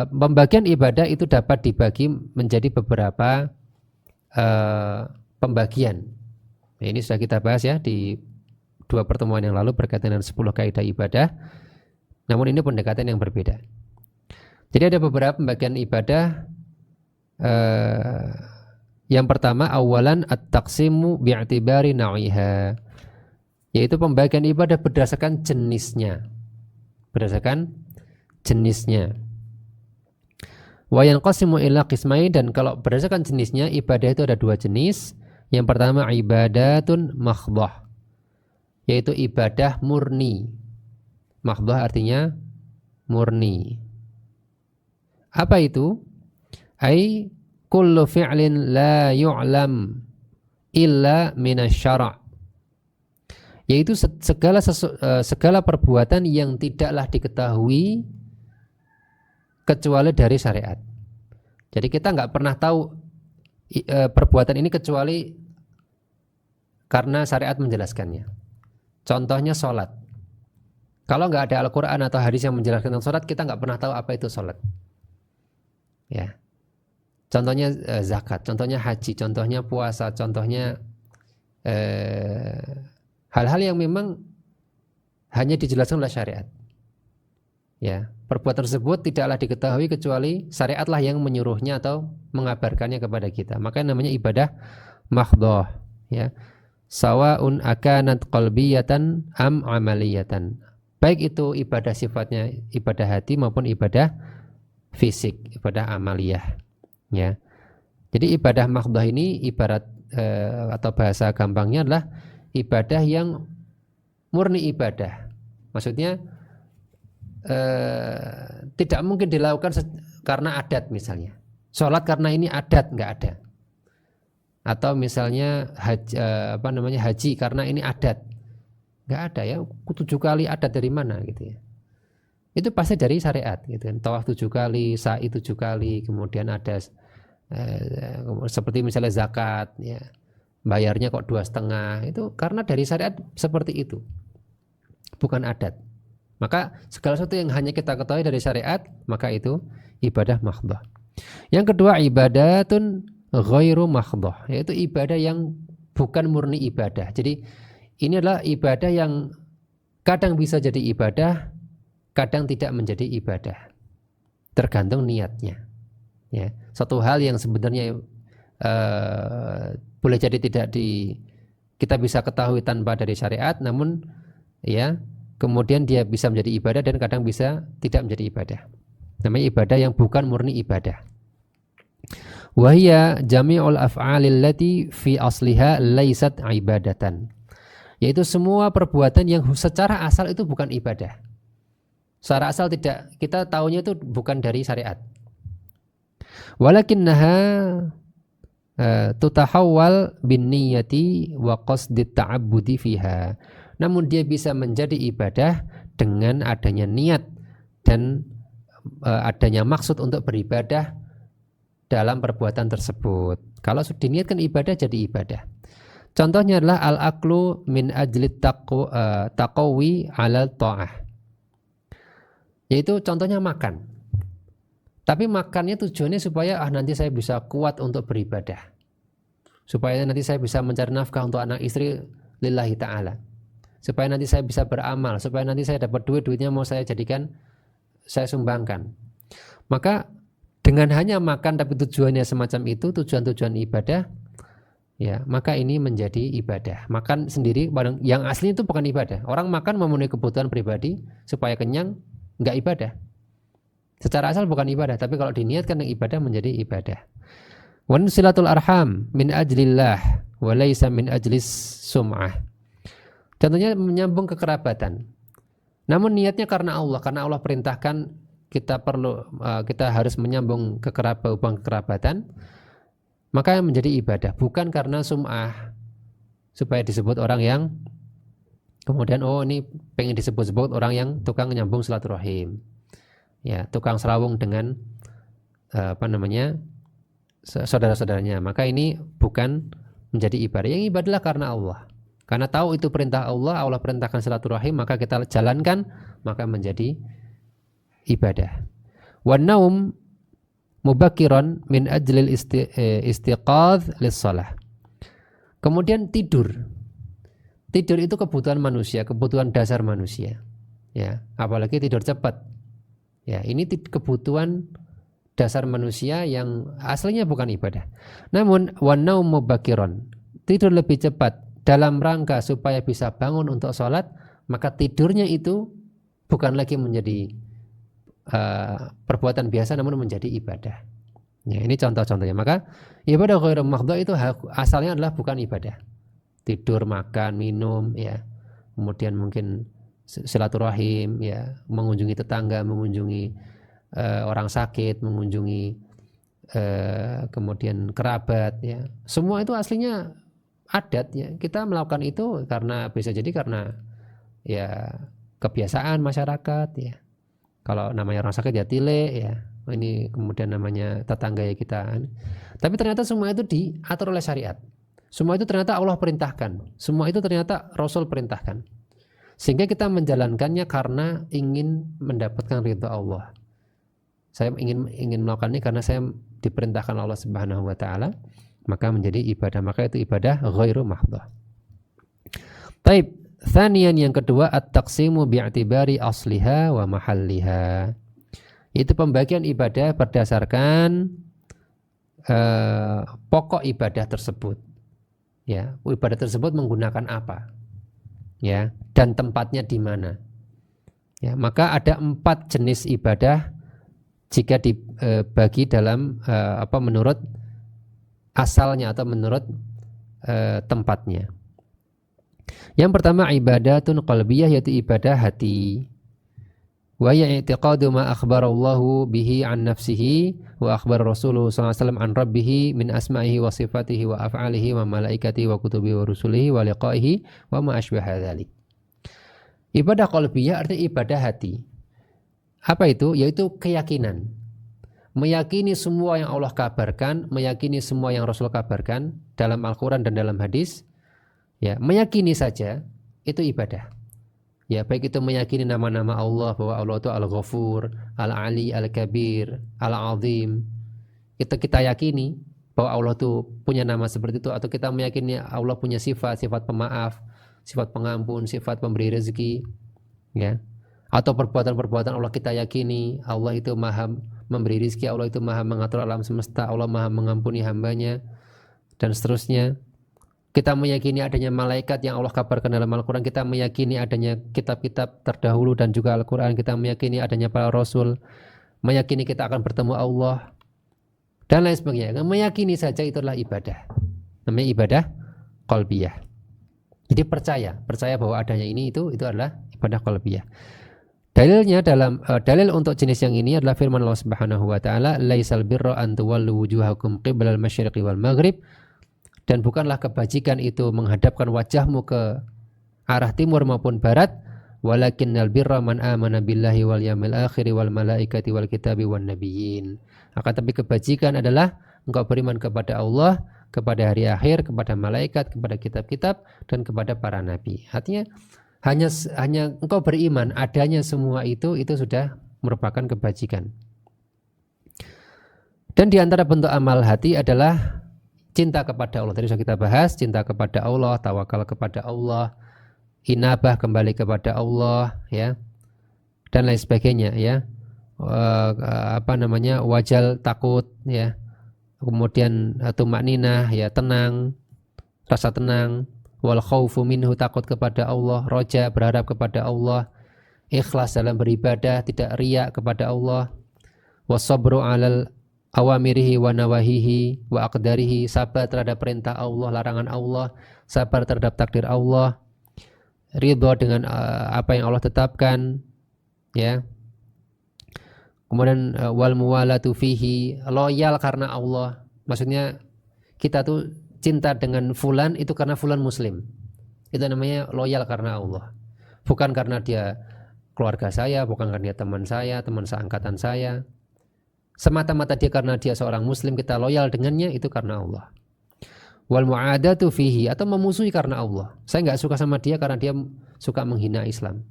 pembagian ibadah itu dapat dibagi menjadi beberapa pembagian. Nah, ini sudah kita bahas ya di 2 pertemuan yang lalu berkaitan dengan 10 kaidah ibadah. Namun ini pendekatan yang berbeda. Jadi ada beberapa pembagian ibadah. Yang pertama, awalan at-taqsimu bi'tibari na'iha, yaitu pembagian ibadah berdasarkan jenisnya. Berdasarkan jenisnya. Wa yanqasimu ila qismain, dan kalau berdasarkan jenisnya ibadah itu ada 2 jenis. Yang pertama ibadatun makhdah, yaitu ibadah murni. Makhdah artinya murni. Apa itu? Ai kullu fi'lin la yu'lam illa minasyara', yaitu segala perbuatan yang tidaklah diketahui kecuali dari syariat. Jadi kita nggak pernah tahu perbuatan ini kecuali karena syariat menjelaskannya. Contohnya sholat. Kalau nggak ada Al-Quran atau hadis yang menjelaskan tentang sholat, kita nggak pernah tahu apa itu sholat. Ya. Contohnya zakat, contohnya haji, contohnya puasa, contohnya hal-hal yang memang hanya dijelaskan oleh syariat. Ya, perbuatan tersebut tidaklah diketahui kecuali syariatlah yang menyuruhnya atau mengabarkannya kepada kita. Maka namanya ibadah mahdhah, ya. Sawaun akanat qalbiyatan am amaliyatan. Baik itu ibadah sifatnya ibadah hati maupun ibadah fisik, ibadah amaliyah, ya. Jadi ibadah mahdhah ini ibarat atau bahasa gampangnya adalah ibadah yang murni ibadah. Maksudnya tidak mungkin dilakukan karena adat misalnya. Sholat karena ini adat, nggak ada. Atau misalnya haji karena ini adat, nggak ada ya. 7 kali adat dari mana gitu ya? Itu pasti dari syariat gitu kan. Tawaf 7 kali, sa'i 7 kali, kemudian ada seperti misalnya zakat ya. Bayarnya kok 2,5, itu karena dari syariat seperti itu. bukan adat. Maka segala sesuatu yang hanya kita ketahui dari syariat, maka itu ibadah mahdhah. Yang kedua, ibadatun ghairu mahdhah, yaitu ibadah yang bukan murni ibadah. Jadi ini adalah ibadah yang kadang bisa jadi ibadah, kadang tidak menjadi ibadah. Tergantung niatnya. Ya, satu hal yang sebenarnya boleh jadi kita bisa ketahui tanpa dari syariat, namun ya kemudian dia bisa menjadi ibadah dan kadang bisa tidak menjadi ibadah. Namanya ibadah yang bukan murni ibadah. Wahia jami'ul af'alil lati fi asliha laisat ibadatan. Yaitu semua perbuatan yang secara asal itu bukan ibadah. Secara asal tidak, kita tahunya itu bukan dari syariat. Walakinnaha tutahawwal bin niyati wa qasdit ta'abbudi fiha. Namun dia bisa menjadi ibadah dengan adanya niat dan adanya maksud untuk beribadah dalam perbuatan tersebut. Kalau diniatkan ibadah, jadi ibadah. Contohnya adalah al-aklu min ajlit taqawi alal ta'ah. Yaitu contohnya makan. Tapi makannya tujuannya supaya nanti saya bisa kuat untuk beribadah. Supaya nanti saya bisa mencari nafkah untuk anak istri lillahi ta'ala. Supaya nanti saya bisa beramal, supaya nanti saya dapat duitnya mau saya jadikan, saya sumbangkan. Maka dengan hanya makan tapi tujuannya semacam itu, tujuan-tujuan ibadah, ya maka ini menjadi ibadah. Makan sendiri yang asli itu bukan ibadah. Orang makan memenuhi kebutuhan pribadi supaya kenyang, enggak ibadah. Secara asal bukan ibadah, tapi kalau diniatkan yang ibadah menjadi ibadah. Wa silatul arham min ajlillah wa laisa min ajlis sum'ah. Contohnya menyambung kekerabatan. Namun niatnya karena Allah perintahkan kita harus menyambung hubungan kekerabatan, maka menjadi ibadah, bukan karena sum'ah supaya disebut orang yang kemudian ini pengen disebut-sebut orang yang tukang nyambung silaturahim. Ya, tukang serawung dengan saudara-saudaranya. Maka ini bukan menjadi ibadah. Yang ibadahlah karena Allah. Karena tahu itu perintah Allah, Allah perintahkan silaturahim, maka kita jalankan, maka menjadi ibadah. Wan naum mubakiran min ajlil istiqadh lis-shalah. Kemudian tidur. Tidur itu kebutuhan manusia, kebutuhan dasar manusia. Ya, apalagi tidur cepat. Ya, ini kebutuhan dasar manusia yang aslinya bukan ibadah. Namun wan naum mubakiran, tidur lebih cepat dalam rangka supaya bisa bangun untuk sholat, maka tidurnya itu bukan lagi menjadi perbuatan biasa, namun menjadi ibadah. Ya, ini contoh-contohnya. Maka ibadah ghairu mahdhah itu asalnya adalah bukan ibadah. Tidur, makan, minum, ya, kemudian mungkin silaturahim, ya, mengunjungi tetangga, mengunjungi orang sakit, mengunjungi kemudian kerabat, ya, semua itu aslinya adat, ya. Kita melakukan itu karena bisa jadi karena ya kebiasaan masyarakat, ya. Kalau namanya orang sakit ya tile, ya. Ini kemudian namanya tetangga ya kita. Tapi ternyata semua itu diatur oleh syariat. Semua itu ternyata Allah perintahkan. Semua itu ternyata Rasul perintahkan. Sehingga kita menjalankannya karena ingin mendapatkan ridha Allah. Saya ingin melakukan ini karena saya diperintahkan Allah Subhanahu wa taala, maka menjadi ibadah. Maka itu ibadah ghairu mahdhah. Taib, tsaniyan yang kedua at-taqsimu bi'tibari asliha wa mahalliha. Itu pembagian ibadah berdasarkan pokok ibadah tersebut. Ya, ibadah tersebut menggunakan apa? Ya, dan tempatnya di mana? Ya, maka ada 4 jenis ibadah jika dibagi dalam menurut asalnya atau menurut tempatnya. Yang pertama ibadatun qalbiyah, yaitu ibadah hati. Wa ya i'tiqadu ma akhbarallahu bihi an nafsihi wa akhbar Rasulullah sallallahu alaihi wasallam an rabbih min asma'ihi wa sifatihi wa af'alihi wa malaikatihi wa kutubihi wa rusulihi wa liqa'ihi wa ma asbaha dzalik. Ibadah qalbiyah artinya ibadah hati. Apa itu? Yaitu keyakinan. Meyakini semua yang Allah kabarkan, meyakini semua yang Rasul kabarkan dalam Al-Quran dan dalam hadis. Ya, meyakini saja itu ibadah. Ya, baik itu meyakini nama-nama Allah, bahwa Allah itu Al-Ghafur, Al-Ali, Al-Kabir, Al-Azim. Kita yakini bahwa Allah itu punya nama seperti itu, atau kita meyakini Allah punya sifat pemaaf, sifat pengampun, sifat pemberi rezeki, ya. Atau perbuatan-perbuatan Allah kita yakini Allah itu maha memberi rezeki, Allah itu maha mengatur alam semesta, Allah maha mengampuni hambanya, dan seterusnya. Kita meyakini adanya malaikat yang Allah kabarkan dalam Al-Quran. Kita meyakini adanya kitab-kitab terdahulu dan juga Al-Quran. Kita meyakini adanya para Rasul. Meyakini kita akan bertemu Allah. Dan lain sebagainya. Meyakini saja itu adalah ibadah. Namanya ibadah qalbiyah. Jadi percaya bahwa adanya ini itu adalah ibadah qalbiyah. Dalilnya dalil untuk jenis yang ini adalah firman Allah Subhanahu wa taala, "Laisal birra an tuwallu wujuhakum qiblal masyriqi wal maghrib." Dan bukanlah kebajikan itu menghadapkan wajahmu ke arah timur maupun barat, walakinnal birra man amana billahi wal yawmil akhir wal malaikati wal kitabi wan nabiyyin. Akan tapi kebajikan adalah engkau beriman kepada Allah, kepada hari akhir, kepada malaikat, kepada kitab-kitab, dan kepada para nabi. Artinya hanya engkau beriman, adanya semua itu sudah merupakan kebajikan. Dan di antara bentuk amal hati adalah cinta kepada Allah. Tadi sudah kita bahas, cinta kepada Allah, tawakal kepada Allah, inabah kembali kepada Allah, ya, dan lain sebagainya, ya. Wajal, takut, ya. Kemudian tumakninah, ya, tenang, rasa tenang, wal khaufu minhu, takut kepada Allah, roja, berharap kepada Allah, ikhlas dalam beribadah, tidak riya kepada Allah, wasabru alal awamirihi wa nawahihi wa aqdarihi, sabar terhadap perintah Allah, larangan Allah, sabar terhadap takdir Allah, ridho dengan apa yang Allah tetapkan, ya. Kemudian wal muwalatu fihi, loyal karena Allah. Maksudnya kita tuh cinta dengan fulan itu karena fulan muslim. Itu namanya loyal karena Allah. Bukan karena dia keluarga saya, bukan karena dia teman saya, teman seangkatan saya. Semata-mata dia karena dia seorang muslim, kita loyal dengannya, itu karena Allah. Wal mu'adatu fihi, atau memusuhi karena Allah. Saya nggak suka sama dia karena dia suka menghina Islam.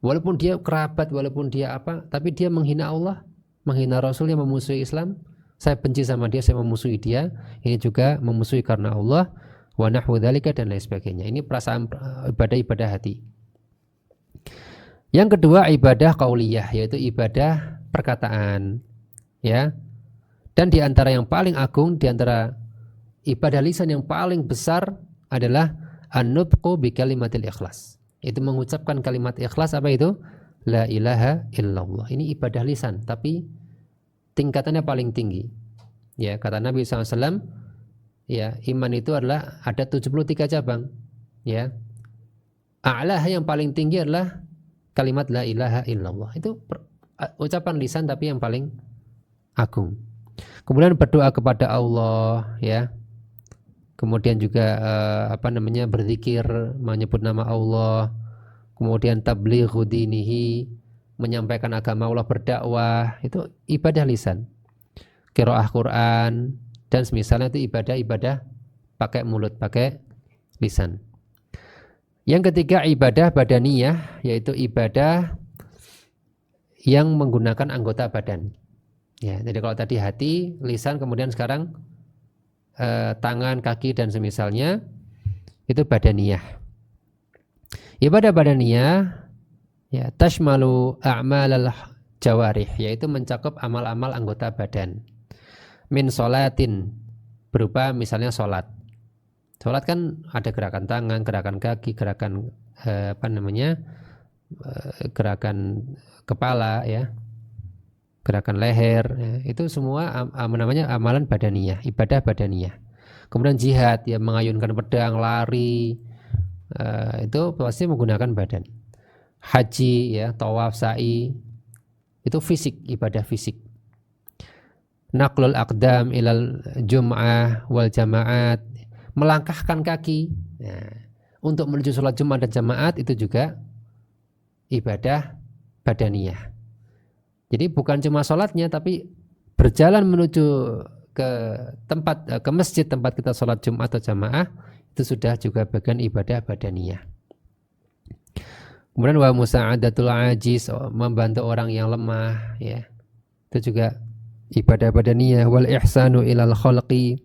Walaupun dia kerabat, walaupun dia apa, tapi dia menghina Allah, menghina Rasulnya, memusuhi Islam. Saya benci sama dia, saya memusuhi dia. Ini juga memusuhi karena Allah. Wa nahwu dzalika, dan lain sebagainya. Ini perasaan ibadah hati. Yang kedua ibadah qauliyah, yaitu ibadah perkataan. Ya, dan di antara yang paling agung, di antara ibadah lisan yang paling besar adalah an-nutqu bi kalimatil ikhlas. Itu mengucapkan kalimat ikhlas. Apa itu? La ilaha illallah. Ini ibadah lisan, tapi tingkatannya paling tinggi. Ya, kata Nabi SAW, ya, iman itu adalah ada 73 cabang. Ya, a'lah, yang paling tinggi adalah kalimat la ilaha illallah. Itu ucapan lisan tapi yang paling agung. Kemudian berdoa kepada Allah, ya. Kemudian juga berzikir, menyebut nama Allah. Kemudian tablighu dinihi, menyampaikan agama Allah, berdakwah, itu ibadah lisan. Qiraah Quran dan semisalnya itu ibadah pakai mulut, pakai lisan. Yang ketiga ibadah badaniyah, yaitu ibadah yang menggunakan anggota badan. Ya, jadi kalau tadi hati, lisan, kemudian sekarang tangan, kaki, dan semisalnya, itu badaniyah. Ibadah badaniyah, ya, tashmalu a'malal jawarih, yaitu mencakup amal-amal anggota badan. Min sholatin, berupa misalnya sholat. Sholat kan ada gerakan tangan, gerakan kaki, gerakan gerakan kepala, ya, gerakan leher, ya, itu semua namanya amalan badaniyah, ibadah badaniyah. Kemudian jihad, ya, mengayunkan pedang, lari, itu pasti menggunakan badan. Haji, ya, tawaf, sa'i, itu fisik, ibadah fisik. Naqlul aqdam ilal jum'ah wal jamaat, melangkahkan kaki, ya, untuk menuju sholat Jumat dan jamaat, itu juga ibadah badaniyah. Jadi bukan cuma sholatnya, tapi berjalan menuju ke masjid tempat kita sholat Jumat atau jamaah, itu sudah juga bagian ibadah badaniyah. Kemudian wa musa'adatul ajiz, membantu orang yang lemah, ya. Itu juga ibadah badaniyah. Wal ihsanu ilal khalqi,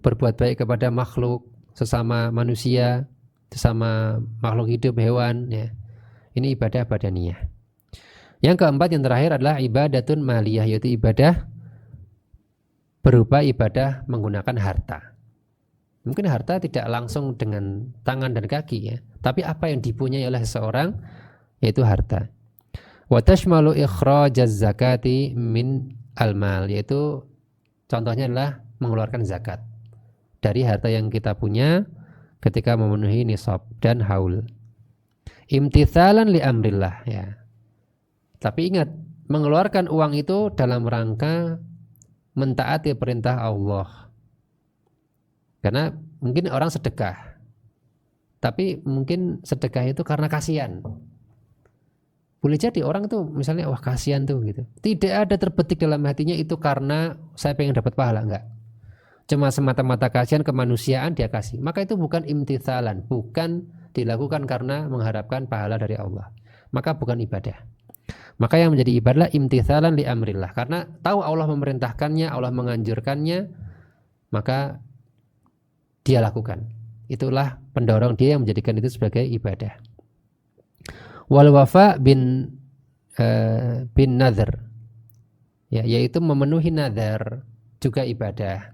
berbuat baik kepada makhluk, sesama manusia, sesama makhluk hidup, hewan, ya. Ini ibadah badaniyah. Yang keempat, yang terakhir adalah ibadatun maliyah, yaitu ibadah berupa ibadah menggunakan harta. Mungkin harta tidak langsung dengan tangan dan kaki, ya, tapi apa yang dipunyai oleh seseorang, yaitu harta. Wa tashmalu ikhrajaz zakati min al-mal, yaitu contohnya adalah mengeluarkan zakat dari harta yang kita punya ketika memenuhi nisab dan haul. Imtithalan li amrillah, ya. Tapi ingat, mengeluarkan uang itu dalam rangka mentaati perintah Allah. Karena mungkin orang sedekah, tapi mungkin sedekah itu karena kasihan. Boleh jadi orang tuh misalnya, wah kasihan tuh gitu. Tidak ada terbetik dalam hatinya itu karena saya pengen dapat pahala, enggak. Cuma semata-mata kasihan, kemanusiaan dia kasih. Maka itu bukan imtithalan, bukan dilakukan karena mengharapkan pahala dari Allah. Maka bukan ibadah. Maka yang menjadi ibadah imtithalan li amrillah, karena tahu Allah memerintahkannya, Allah menganjurkannya, maka dia lakukan. Itulah pendorong dia yang menjadikan itu sebagai ibadah. Wal wafa bin nadhr, ya, yaitu memenuhi nadar juga ibadah.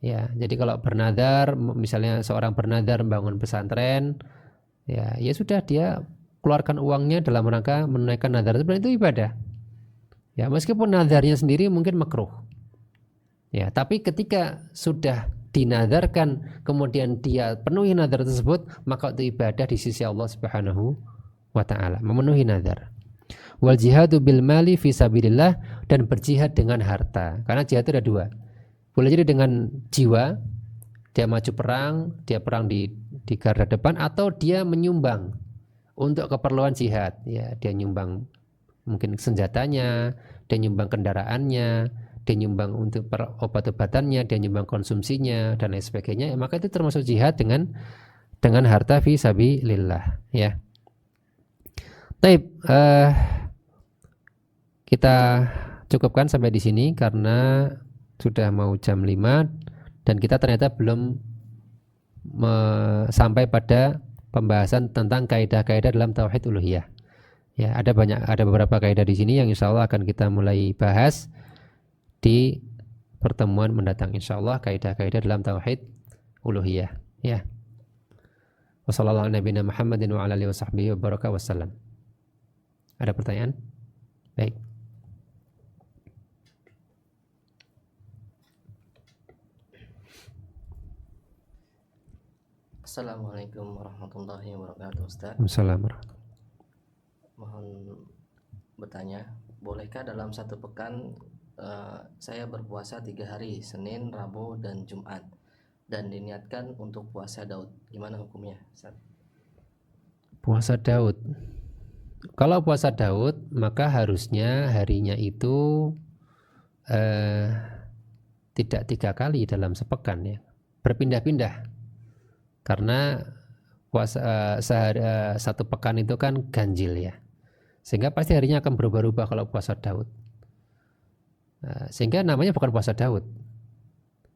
Ya, jadi kalau bernadar, misalnya seorang bernadar membangun pesantren, ya sudah, dia keluarkan uangnya dalam rangka menunaikan nadar, itu ibadah. Ya, meskipun nadarnya sendiri mungkin makruh. Ya, tapi ketika sudah dinadarkan kemudian dia penuhi nadar tersebut, maka itu ibadah di sisi Allah Subhanahu wa ta'ala, memenuhi nadar. Wal jihadu bil mali fi sabilillah, dan berjihad dengan harta. Karena jihad itu ada dua. Boleh jadi dengan jiwa, dia maju perang, dia perang di garda depan, atau dia menyumbang untuk keperluan jihad. Ya, dia nyumbang mungkin senjatanya, dia nyumbang kendaraannya, dia nyumbang untuk obat-obatannya, dia nyumbang konsumsinya dan lain sebagainya. Maka itu termasuk jihad dengan harta fi sabilillah, ya. Baik, kita cukupkan sampai di sini karena sudah mau jam 5 dan kita ternyata belum sampai pada pembahasan tentang kaidah-kaidah dalam tauhid uluhiyah. Ya, ada beberapa kaidah di sini yang insya Allah akan kita mulai bahas di pertemuan mendatang, insya Allah, kaidah-kaidah dalam tauhid uluhiyah. Ya. Wassallallahu ala nabiyina Muhammadin wa ala alihi wasahbihi wa baraka wassalam. Ada pertanyaan? Baik. Assalamualaikum warahmatullahi wabarakatuh, Ustaz. Assalamualaikum. Mohon bertanya, bolehkah dalam satu pekan saya berpuasa 3 hari, Senin, Rabu, dan Jumat, dan diniatkan untuk puasa Daud? Gimana hukumnya, Ustaz? Puasa Daud. Kalau puasa Daud, maka harusnya harinya itu tidak 3 kali dalam sepekan, ya, berpindah-pindah. Karena puasa satu pekan itu kan ganjil, ya, sehingga pasti harinya akan berubah-ubah kalau puasa Daud. Sehingga namanya bukan puasa Daud,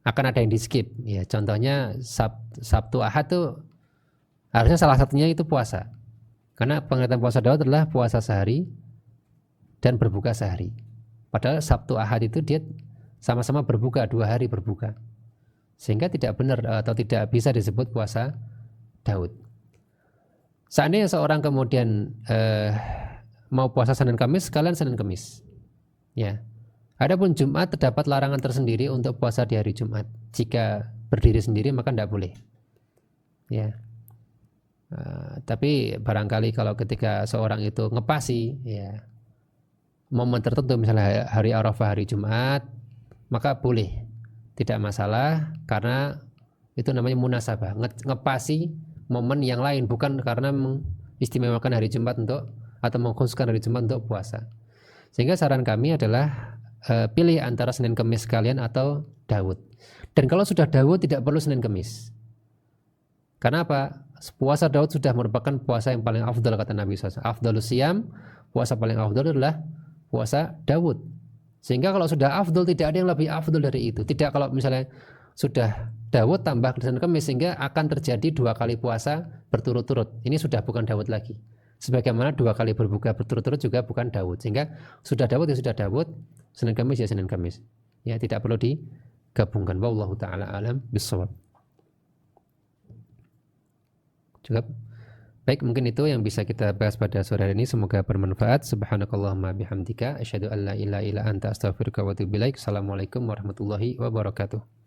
akan ada yang di skip, ya. Contohnya Sabtu Ahad tuh harusnya salah satunya itu puasa, karena pengertian puasa Daud adalah puasa sehari dan berbuka sehari. Padahal Sabtu Ahad itu dia sama-sama berbuka, 2 hari berbuka, sehingga tidak benar atau tidak bisa disebut puasa Daud. Seandainya seorang kemudian mau puasa Senin Kamis, sekalian Senin Kamis, ya. Adapun Jumat terdapat larangan tersendiri untuk puasa di hari Jumat. Jika berdiri sendiri maka tidak boleh, ya. Tapi barangkali kalau ketika seorang itu ngepasi, ya, momen tertentu, misalnya hari Arafah, hari Jumat, maka boleh, tidak masalah, karena itu namanya munasabah, ngepasi momen yang lain, bukan karena mengistimewakan hari Jumat untuk, atau mengkhususkan hari Jumat untuk puasa. Sehingga saran kami adalah pilih antara Senin Kemis sekalian atau Daud. Dan kalau sudah Daud tidak perlu Senin Kemis, Karena apa? Puasa Daud sudah merupakan puasa yang paling afdal kata Nabi SAW. Afdalus siyam, puasa paling afdal adalah puasa Daud. Sehingga kalau sudah afdal tidak ada yang lebih afdal dari itu. Tidak kalau misalnya sudah Daud tambah Senin Kamis sehingga akan terjadi 2 kali puasa berturut-turut. Ini sudah bukan Daud lagi. Sebagaimana 2 kali berbuka berturut-turut juga bukan Daud. Sehingga sudah Daud ya sudah Daud, Senin Kamis ya Senin Kamis. Ya tidak perlu digabungkan. Wallahu taala alam bissawab. Cukup. Baik, mungkin itu yang bisa kita bahas pada sore hari ini. Semoga bermanfaat. Subhanakallahumma bihamdika asyhadu an la ilaha illa anta astaghfiruka wa atubu ilaik. Assalamualaikum warahmatullahi wabarakatuh.